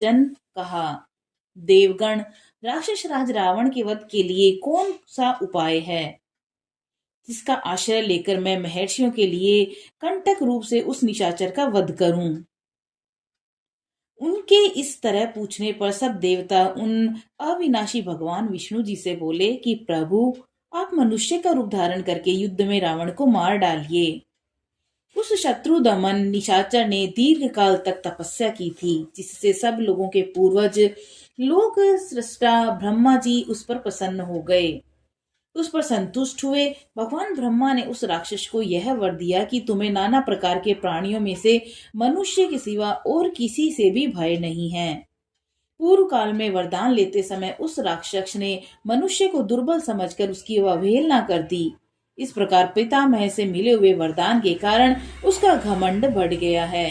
जन कहा, देवगण, राक्षस राज रावण के वध के लिए कौन सा उपाय है जिसका आश्रय लेकर मैं महर्षियों के लिए कंटक रूप से उस निशाचर का वध करूं? उनके इस तरह पूछने पर सब देवता उन अविनाशी भगवान विष्णु जी से बोले कि प्रभु, आप मनुष्य का रूप धारण करके युद्ध में रावण को मार डालिए। उस शत्रु दमन निशाचर ने दीर्घ काल तक तपस्या की थी, जिससे सब लोगों के पूर्वज लोक सृष्टा ब्रह्मा जी उस पर प्रसन्न हो गए, उस पर संतुष्ट हुए। भगवान ब्रह्मा ने उस राक्षस को यह वर दिया कि तुम्हें नाना प्रकार के प्राणियों में से मनुष्य के सिवा और किसी से भी भय नहीं है। पूर्व काल में वरदान लेते समय उस राक्षस ने मनुष्य को दुर्बल समझकर उसकी अवहेलना कर दी। इस प्रकार पितामह से मिले हुए वरदान के कारण उसका घमंड बढ़ गया है।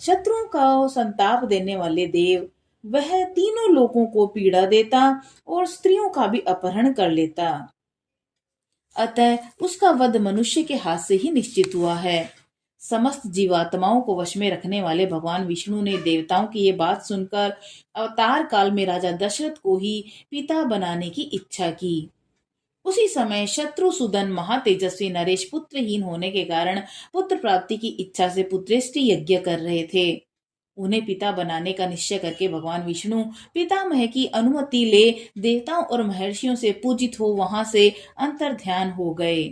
शत्रुओं का संताप देने वाले देव, वह तीनों लोगों को पीड़ा देता और स्त्रियों का भी अपहरण कर लेता। अतः उसका वध मनुष्य के हाथ से ही निश्चित हुआ है। समस्त जीवात्माओं को वश में रखने वाले भगवान विष्णु ने देवताओं की ये बात सुनकर अवतार काल में राजा दशरथ को ही पिता बनाने की इच्छा की। उसी समय शत्रुसूदन महातेजस्वी नरेश पुत्रहीन होने के कारण पुत्र प्राप्ति की इच्छा से पुत्रेष्टि यज्ञ कर रहे थे। उन्हें पिता बनाने का निश्चय करके भगवान विष्णु पितामह की अनुमति ले देवताओं और महर्षियों से पूजित हो वहां से अंतर ध्यान हो गए।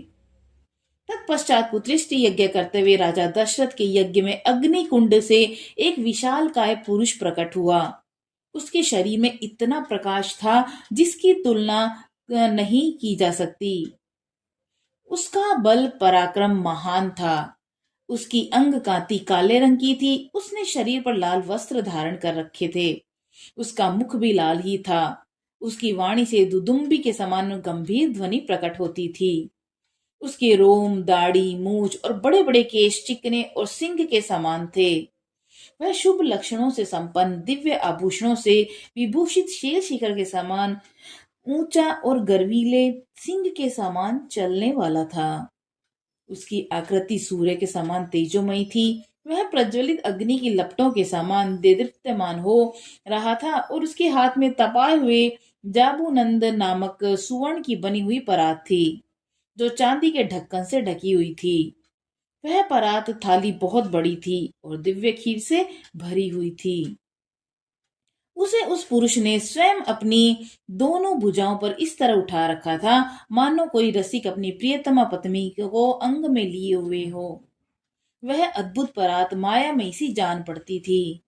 तत्पश्चात पुत्रेष्टि यज्ञ करते हुए राजा दशरथ के यज्ञ में अग्नि कुंड से एक विशाल काय पुरुष प्रकट हुआ। उसके शरीर में इतना प्रकाश था जिसकी तुलना नहीं की जा सकती। उसका बल पराक्रम महान था। उसकी अंग कांति काले रंग की थी। उसने शरीर पर लाल वस्त्र धारण कर रखे थे। उसका मुख भी लाल ही था। उसकी वाणी से दुदुम्बी के समान गंभीर ध्वनि प्रकट होती थी। उसके रोम, दाढ़ी, मूछ और बड़े बड़े केश चिकने और सिंह के समान थे। वह शुभ लक्षणों से संपन्न, दिव्य आभूषणों से विभूषित शेर शिखर के समान ऊंचा और गर्वीले सिंह के समान चलने वाला था। उसकी आकृति सूर्य के समान तेजोमयी थी। वह प्रज्वलित अग्नि की लपटों के समान देदीप्यमान हो रहा था और उसके हाथ में तपाए हुए जाबूनंद नामक सुवर्ण की बनी हुई परात थी, जो चांदी के ढक्कन से ढकी हुई थी। वह परात थाली बहुत बड़ी थी और दिव्य खीर से भरी हुई थी। उसे उस पुरुष ने स्वयं अपनी दोनों भुजाओं पर इस तरह उठा रखा था मानो कोई रसिक अपनी प्रियतमा पत्नी को अंग में लिए हुए हो। वह अद्भुत परात माया में सी जान पड़ती थी।